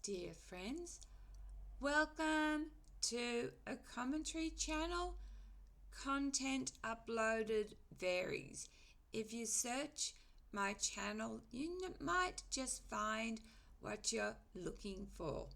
dear friends. Welcome to a commentary channel. Content uploaded varies. If you search my channel, you might just find what you're looking for.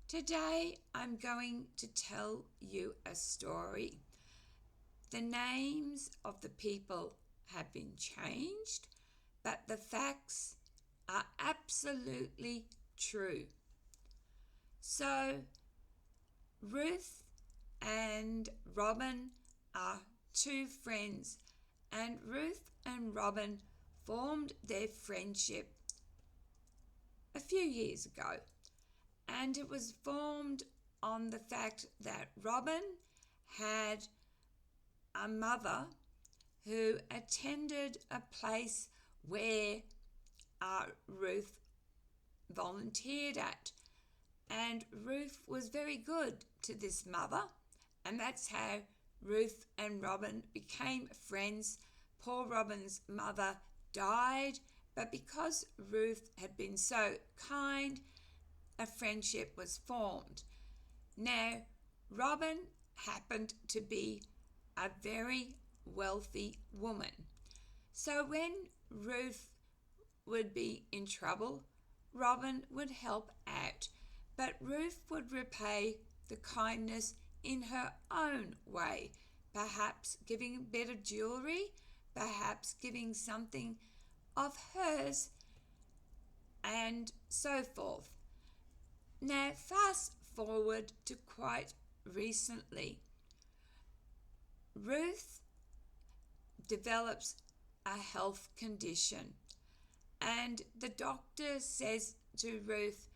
Today, I'm going to tell you a story. The names of the people have been changed, but the facts are absolutely true. So, Ruth and Robin are two friends, and Ruth and Robin formed their friendship a few years ago, and it was formed on the fact that Robin had a mother who attended a place where Ruth volunteered at, and Ruth was very good to this mother, and that's how Ruth and Robin became friends. Poor Robin's mother died, but because Ruth had been so kind, a friendship was formed. Now, Robin happened to be a very wealthy woman. So when Ruth would be in trouble, Robin would help out, but Ruth would repay the kindness in her own way, perhaps giving a bit of jewelry, perhaps giving something of hers, and so forth. Now, fast forward to quite recently. Ruth develops a health condition, and the doctor says to Ruth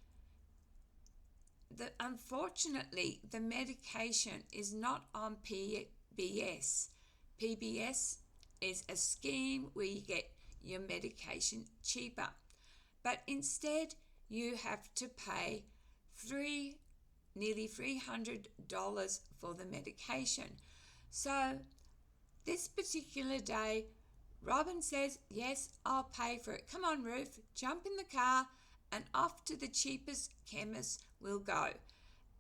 that unfortunately the medication is not on PBS. PBS is a scheme where you get your medication cheaper, but instead you have to pay nearly $300 for the medication. So this particular day, Robin says, yes, I'll pay for it. Come on, Ruth, jump in the car and off to the cheapest chemist we'll go.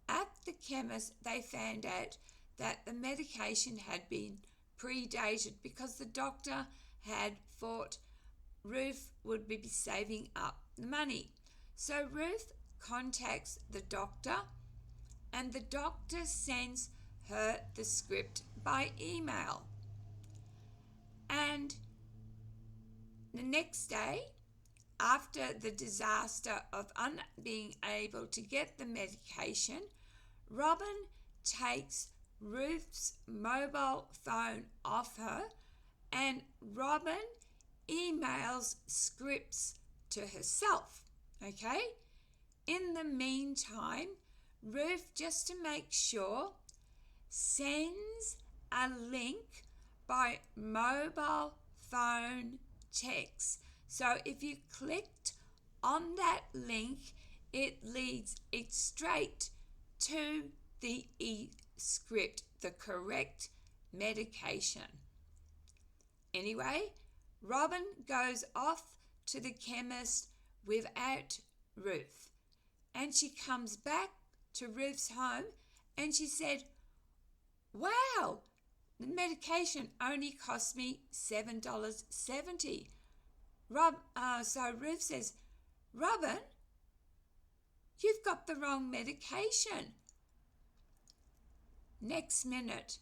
At the chemist, they found out that the medication had been predated because the doctor had thought Ruth would be saving up the money. So Ruth contacts the doctor, and the doctor sends her the script by email. And the next day, after the disaster of being able to get the medication, Robin takes Ruth's mobile phone off her, and Robin emails scripts to herself, okay? In the meantime, Ruth, just to make sure, sends a link by mobile phone text. So if you clicked on that link, it leads it straight to the script, the correct medication. Anyway, Robin goes off to the chemist without Ruth, and she comes back to Ruth's home and she said, wow, the medication only cost me $7.70. So Ruth says, Robin, you've got the wrong medication. Next minute,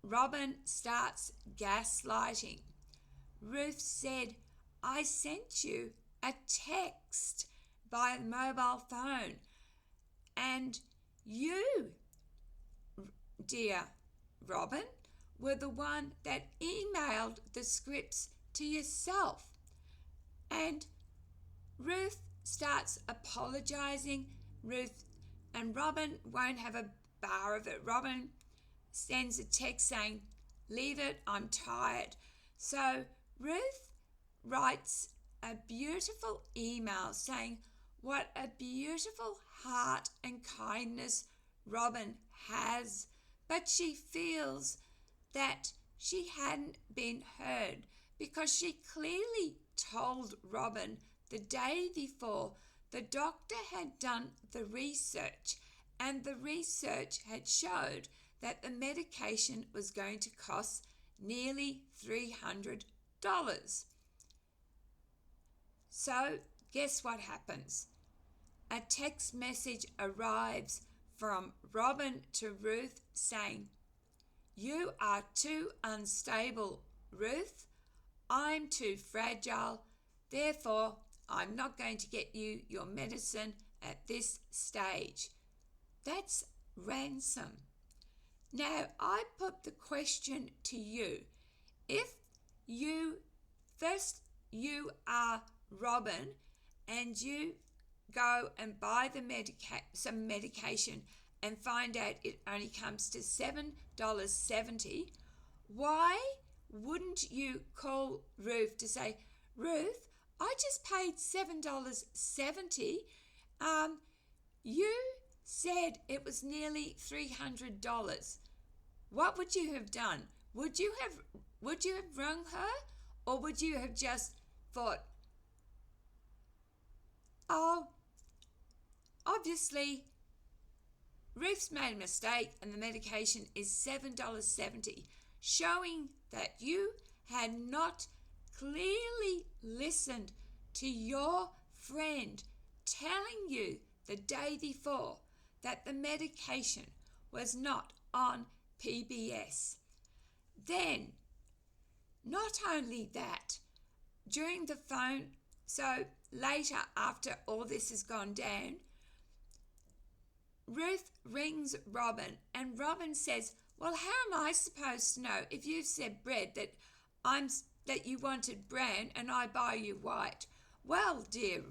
Robin starts gaslighting. Ruth said, I sent you a text by mobile phone, and you, dear Robin, were the one that emailed the scripts to yourself. And Ruth starts apologizing. Ruth and Robin won't have a bar of it. Robin sends a text saying, leave it, I'm tired. So Ruth writes a beautiful email saying what a beautiful heart and kindness Robin has, but she feels that she hadn't been heard because she clearly told Robin the day before, the doctor had done the research, and the research had showed that the medication was going to cost nearly $300. So, guess what happens? A text message arrives from Robin to Ruth saying, "You are too unstable, Ruth. I'm too fragile. Therefore, I'm not going to get you your medicine at this stage." That's ransom. Now, I put the question to you. If you are Robin and you go and buy some medication and find out it only comes to $7.70, why wouldn't you call Ruth to say, "Ruth, I just paid $7.70. You said it was nearly $300. What would you have done? Would you have rung her, or would you have just thought, "Oh, obviously Ruth's made a mistake and the medication is $7.70, showing that you had not clearly listened to your friend telling you the day before that the medication was not on PBS. Then, not only that, during the phone, so later after all this has gone down, Ruth rings Robin and Robin says, "Well, how am I supposed to know if you've said bread that you wanted brown and I buy you white?" "Well, dear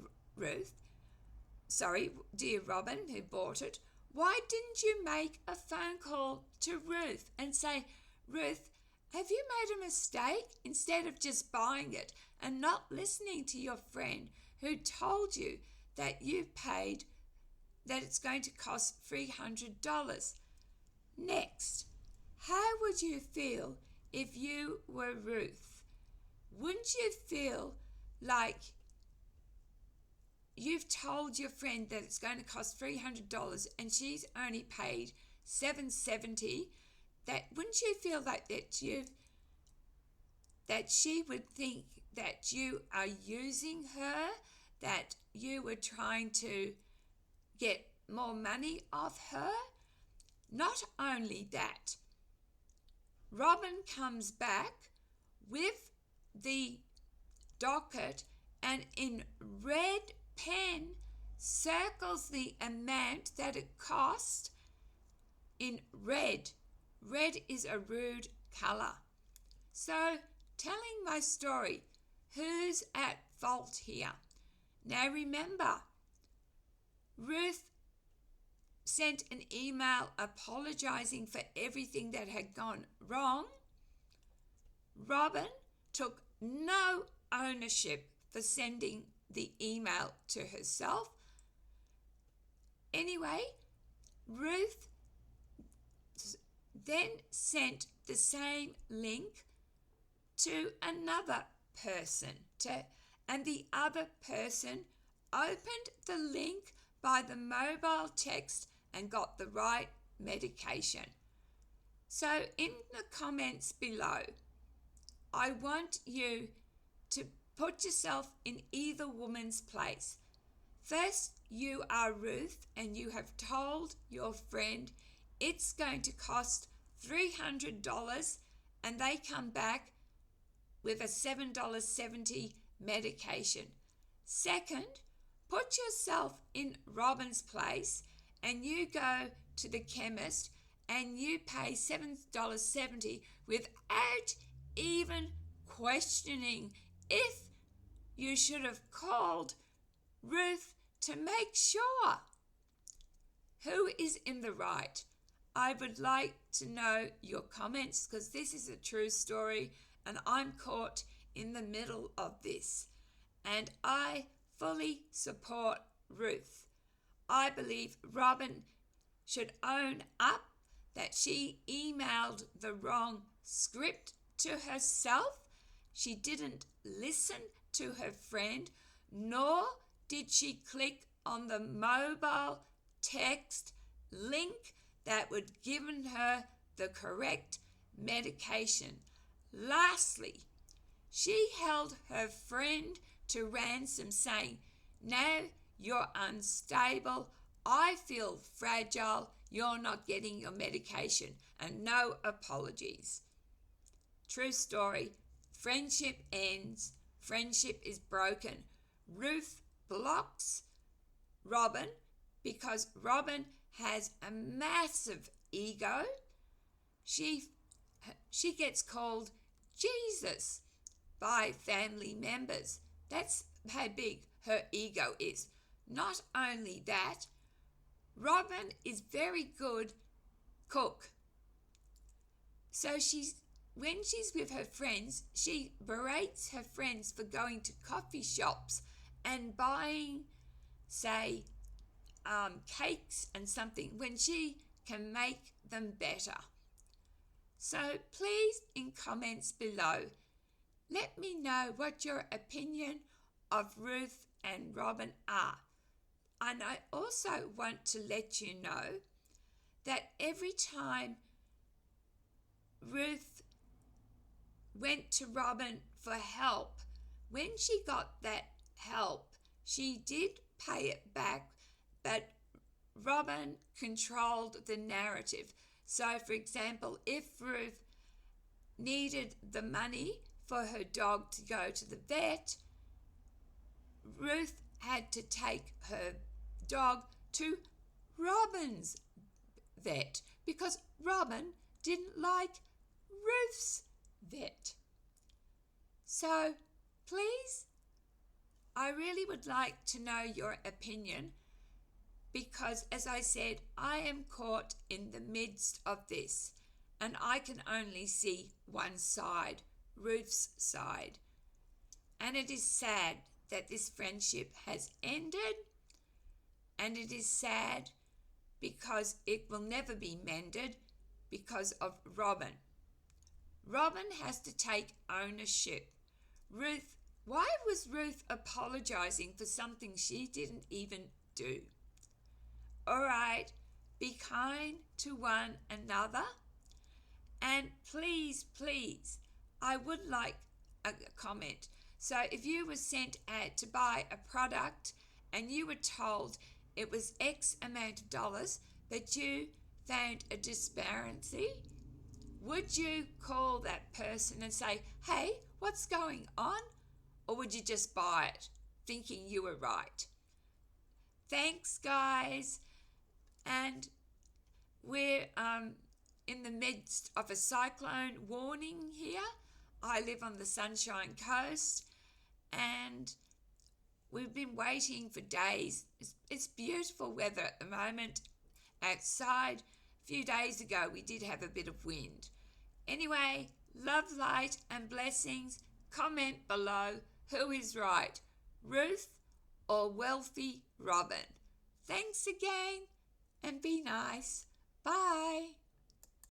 Robin, who bought it, why didn't you make a phone call to Ruth and say, 'Ruth, have you made a mistake?' instead of just buying it and not listening to your friend who told you that that it's going to cost $300. Next, how would you feel if you were Ruth? Wouldn't you feel like you've told your friend that it's going to cost $300 and she's only paid $7.70? Wouldn't you feel like that she would think that you are using her, that you were trying to get more money off her? Not only that, Robin comes back with the docket and in red pen circles the amount that it cost in red. Red is a rude colour. So, telling my story, who's at fault here? Now remember, Ruth sent an email apologising for everything that had gone wrong. Robin took no ownership for sending the email to herself. Anyway, Ruth then sent the same link to another person, and the other person opened the link by the mobile text and got the right medication. So in the comments below, I want you to put yourself in either woman's place. First, you are Ruth and you have told your friend it's going to cost $300 and they come back with a $7.70 medication. Second, put yourself in Robin's place and you go to the chemist and you pay $7.70 without even questioning if you should have called Ruth to make sure. Who is in the right? I would like to know your comments because this is a true story and I'm caught in the middle of this. And I fully support Ruth. I believe Robin should own up that she emailed the wrong script to herself. She didn't listen to her friend, nor did she click on the mobile text link that would given her the correct medication. Lastly, she held her friend to ransom, saying, "Now you're unstable. I feel fragile. You're not getting your medication, and no apologies." True story. Friendship ends. Friendship is broken. Ruth blocks Robin because Robin has a massive ego. She gets called Jesus by family members. That's how big her ego is. Not only that, Robin is very good cook. So when she's with her friends, she berates her friends for going to coffee shops and buying, say, cakes and something when she can make them better. So please, in comments below, let me know what your opinion of Ruth and Robin are. And I also want to let you know that every time Ruth went to Robin for help, when she got that help, she did pay it back, but Robin controlled the narrative. So, for example, if Ruth needed the money for her dog to go to the vet, Ruth had to take her dog to Robin's vet because Robin didn't like Ruth's vet. So, please, I really would like to know your opinion because, as I said, I am caught in the midst of this and I can only see one side, Ruth's side. And it is sad that this friendship has ended, and it is sad because it will never be mended because of Robin. Robin has to take ownership. Why was Ruth apologizing for something she didn't even do? All right, be kind to one another. And please, I would like a comment. So if you were sent out to buy a product and you were told it was X amount of dollars, but you found a disparity, would you call that person and say, "Hey, what's going on?" Or would you just buy it thinking you were right? Thanks, guys. And we're in the midst of a cyclone warning here. I live on the Sunshine Coast and we've been waiting for days. It's beautiful weather at the moment outside. A few days ago we did have a bit of wind. Anyway, love, light and blessings. Comment below who is right, Ruth or wealthy Robin. Thanks again and be nice. Bye.